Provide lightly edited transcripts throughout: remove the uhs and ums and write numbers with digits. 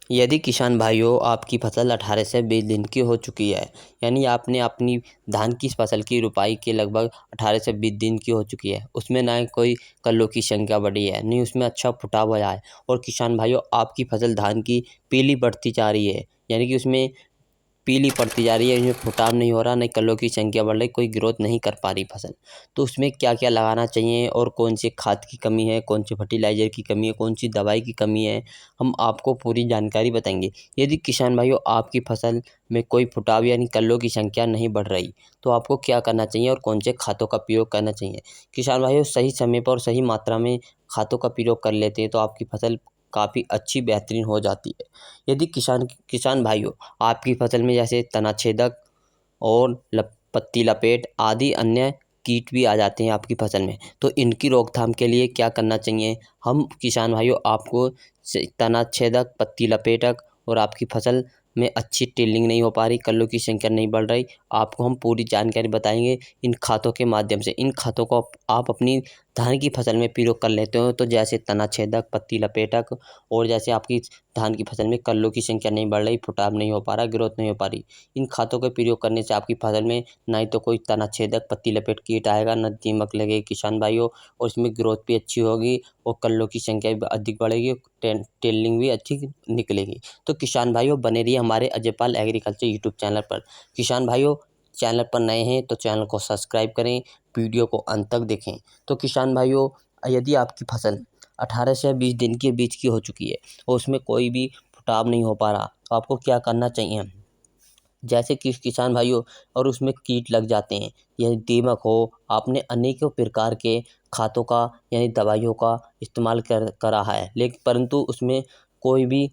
यदि किसान भाइयों आपकी फसल 18 से 20 दिन की हो चुकी है, यानी आपने अपनी धान की फसल की रुपाई के लगभग 18 से 20 दिन की हो चुकी है, उसमें ना कोई कल्लों की संख्या बढ़ी है, नहीं उसमें अच्छा फुटाव आया है, और किसान भाइयों आपकी फसल धान की पीली पड़ती जा रही है, यानी कि उसमें पीली पड़ती जा रही है, इसमें फुटाव नहीं हो रहा, नहीं कल्लों की संख्या बढ़ रही, कोई ग्रोथ नहीं कर पा रही फसल। तो उसमें क्या-क्या लगाना चाहिए और कौन से खाद की कमी है, कौन से फर्टिलाइज़र की कमी है, कौन सी दवाई की कमी है, हम आपको पूरी जानकारी बताएँगे। यदि किसान भाइयों आपकी फसल में कोई फुटाव यानी कल्लों की संख्या नहीं बढ़ रही, तो आपको क्या करना चाहिए और कौन से खादों का प्रयोग करना चाहिए? किसान भाइयों सही समय पर और सही मात्रा में खादों का प्रयोग कर लेते हैं, तो आपकी फसल काफ़ी अच्छी बेहतरीन हो जाती है। यदि किसान किसान भाइयों आपकी फसल में जैसे तनाछेदक और पत्ती लपेट आदि अन्य कीट भी आ जाते हैं आपकी फसल में, तो इनकी रोकथाम के लिए क्या करना चाहिए? हम किसान भाइयों आपको तनाछेदक, पत्ती लपेटक और आपकी फसल में अच्छी टिल्लिंग नहीं हो पा रही, कल्लों की संख्या नहीं बढ़ रही, आपको हम पूरी जानकारी बताएंगे इन खातों के माध्यम से। इन खातों को आप अपनी धान की फसल में प्रयोग कर लेते हो, तो जैसे तनाछेदक, पत्ती लपेटक और जैसे आपकी धान की फसल में कल्लों की संख्या नहीं बढ़ रही, फुटाव नहीं हो पा रहा, ग्रोथ नहीं हो पा रही। इन खातों का प्रयोग करने से आपकी फसल में ना ही तो कोई तनाछेदक, पत्ती लपेट कीट आएगा, ना दीमक लगेगी किसान भाइयों, और इसमें ग्रोथ भी अच्छी होगी और कल्लों की संख्या भी अधिक बढ़ेगी, टेल्लिंग भी अच्छी निकलेगी। तो किसान भाइयों बने रहिए हमारे अजयपाल एग्रीकल्चर यूट्यूब चैनल पर। किसान भाइयों चैनल पर नए हैं तो चैनल को सब्सक्राइब करें, वीडियो को अंत तक देखें। तो किसान भाइयों यदि आपकी फसल 18 से 20 दिन के बीच की हो चुकी है और उसमें कोई भी फुटाव नहीं हो पा रहा, तो आपको क्या करना चाहिए? जैसे कि किसान भाइयों और उसमें कीट लग जाते हैं, यदि दीमक हो, आपने अनेकों प्रकार के खातों का यानी दवाइयों का इस्तेमाल करा है, लेकिन परंतु उसमें कोई भी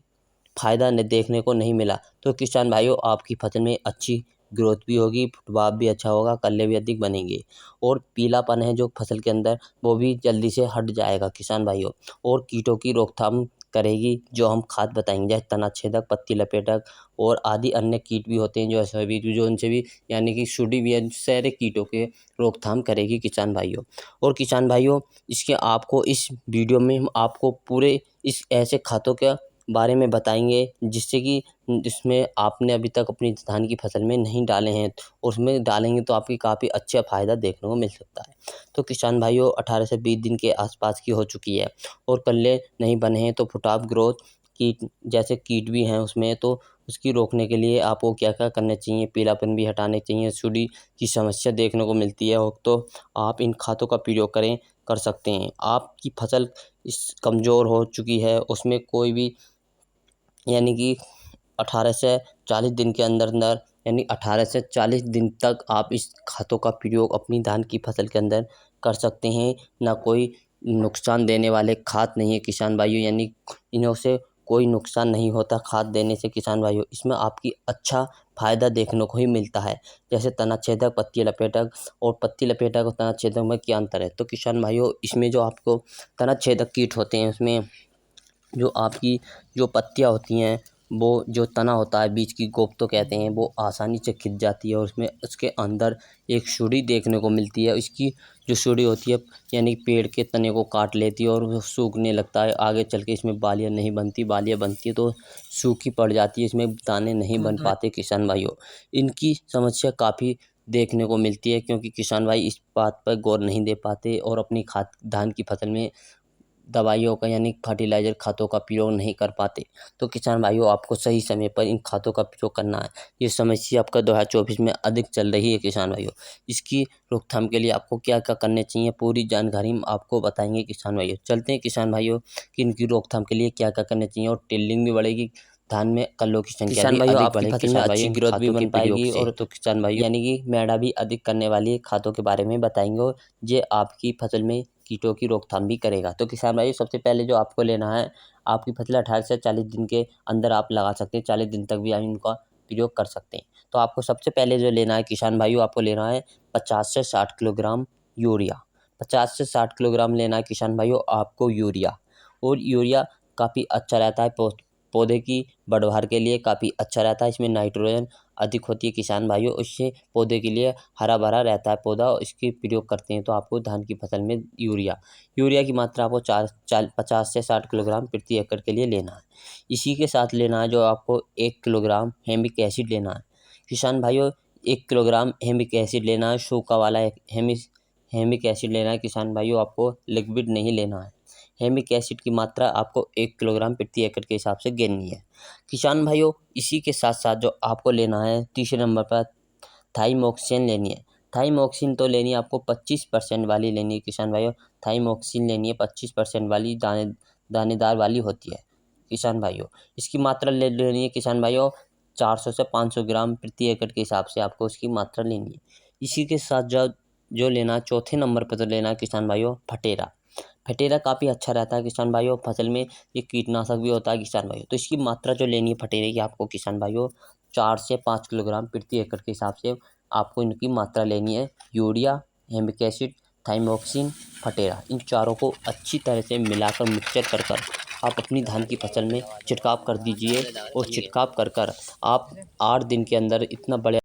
फ़ायदा देखने को नहीं मिला, तो किसान भाइयों आपकी फसल में अच्छी ग्रोथ भी होगी, फुटवाव भी अच्छा होगा, कल्ले भी अधिक बनेंगे और पीलापन है जो फसल के अंदर वो भी जल्दी से हट जाएगा किसान भाइयों, और कीटों की रोकथाम करेगी जो हम खाद बताएंगे, जैसे तनाछेदक, पत्ती लपेटक और आदि अन्य कीट भी होते हैं जो ऐसे भी जो उनसे भी यानी कि सुडी भी है, सारे कीटों के रोकथाम करेगी किसान भाइयों। और किसान भाइयों इसके आपको इस वीडियो में हम आपको पूरे इस ऐसे खातों के बारे में बताएंगे जिससे कि जिसमें आपने अभी तक अपनी धान की फसल में नहीं डाले हैं, उसमें डालेंगे तो आपकी काफ़ी अच्छा फ़ायदा देखने को मिल सकता है। तो किसान भाइयों 18 से 20 दिन के आसपास की हो चुकी है और कल्ले नहीं बने हैं, तो फुटाव, ग्रोथ, कीट जैसे कीट भी हैं उसमें, तो उसकी रोकने के लिए आपको क्या-क्या करना चाहिए? पीलापन भी हटाने चाहिए, सुडी की समस्या देखने को मिलती है और तो आप इन खातों का प्रयोग कर सकते हैं। आपकी फसल इस कमज़ोर हो चुकी है, उसमें कोई भी यानी कि 18 से 40 दिन के अंदर-अंदर यानी 18 से 40 दिन तक आप इस खातों का प्रयोग अपनी धान की फसल के अंदर कर सकते हैं। ना कोई नुकसान देने वाले खाद नहीं है किसान भाइयों, यानी इन्हों से कोई नुकसान नहीं होता खाद देने से किसान भाइयों। इसमें आपकी अच्छा फ़ायदा देखने को ही मिलता है। जैसे तनाछेदक, पत्ती लपेटक और पत्ती लपेटक और तनाछेदक में क्या अंतर है? तो किसान भाइयों इसमें जो आपको तनाछेदक कीट होते हैं उसमें जो आपकी जो पत्तियाँ होती हैं, वो जो तना होता है, बीच की गोप तो कहते हैं, वो आसानी से खिंच जाती है और उसमें उसके अंदर एक सुंडी देखने को मिलती है। इसकी जो सुंडी होती है यानी पेड़ के तने को काट लेती है और वो सूखने लगता है। आगे चल के इसमें बालियाँ नहीं बनती, बालियाँ बनती है तो सूखी पड़ जाती है, इसमें दाने नहीं बन पाते किसान भाइयों। इनकी समस्या काफ़ी देखने को मिलती है क्योंकि किसान भाई इस बात पर गौर नहीं दे पाते और अपनी खाद धान की फसल में दवाइयों का यानी फर्टिलाइज़र खादों का प्रयोग नहीं कर पाते। तो किसान भाइयों आपको सही समय पर इन खादों का प्रयोग करना है। ये समस्या आपका 2024 में अधिक चल रही है किसान भाइयों। इसकी रोकथाम के लिए आपको क्या-क्या करने चाहिए, पूरी जानकारी हम आपको बताएँगे किसान भाइयों। चलते हैं किसान भाइयों कि इनकी रोकथाम के लिए क्या-क्या करना चाहिए और टिल्लिंग भी बढ़ेगी, धान में कल्लों की संख्या भी अधिक बढ़ेगी। किसान भाइयों अच्छी ग्रोथ भी बन पाएगी और तो किसान भाइयों यानी कि मैड़ा भी अधिक करने वाली खादों के बारे में बताएँगे और ये आपकी फसल में कीटों की रोकथाम भी करेगा। तो किसान भाइयों सबसे पहले जो आपको लेना है, आपकी फसल 18 से 40 दिन के अंदर आप लगा सकते हैं, 40 दिन तक भी आप इनका प्रयोग कर सकते हैं। तो आपको सबसे पहले जो लेना है किसान भाइयों, आपको लेना है 50 से 60 किलोग्राम यूरिया। 50 से 60 किलोग्राम लेना है किसान भाइयों आपको यूरिया, और यूरिया काफ़ी अच्छा रहता है पौधे की बढ़वार के लिए काफ़ी अच्छा रहता है। इसमें नाइट्रोजन अधिक होती है किसान भाइयों, इससे पौधे के लिए हरा भरा रहता है पौधा। और इसके प्रयोग करते हैं तो आपको धान की फसल में यूरिया की मात्रा आपको 50 से 60 किलोग्राम प्रति एकड़ के लिए लेना है। इसी के साथ लेना है जो आपको 1 किलोग्राम हेमिक एसिड लेना है किसान भाइयों। 1 किलोग्राम हेमिक एसिड लेना है, सूखा वाला हेमिक एसिड लेना है किसान भाइयों, आपको लिक्विड नहीं लेना है। हेमिक एसिड की मात्रा आपको 1 किलोग्राम प्रति एकड़ के हिसाब से गिननी है किसान भाइयों। इसी के साथ साथ जो आपको लेना है तीसरे नंबर पर थाइमोक्सिन लेनी है। थाइमोक्सिन तो लेनी है आपको 25% वाली लेनी है किसान भाइयों। थाइमोक्सिन लेनी है 25% वाली, दानेदार वाली होती है किसान भाइयों। इसकी मात्रा लेनी है किसान भाइयों 400 से 500 ग्राम प्रति एकड़ के हिसाब से आपको उसकी मात्रा लेनी है। इसी के साथ जो लेना चौथे नंबर पर तो लेना है किसान भाइयों फटेरा काफ़ी अच्छा रहता है किसान भाइयों। फसल में ये कीटनाशक भी होता है किसान भाइयों। तो इसकी मात्रा जो लेनी है फटेरे की आपको किसान भाइयों 4 से 5 किलोग्राम प्रति एकड़ के हिसाब से आपको इनकी मात्रा लेनी है। यूरिया, हेमिक एसिड, थाइमोक्सिन, फटेरा, इन चारों को अच्छी तरह से मिलाकर मिक्सचर कर आप अपनी धान की फसल में छिड़काव कर दीजिए। और छिड़काव कर आप 8 दिन के अंदर इतना बड़े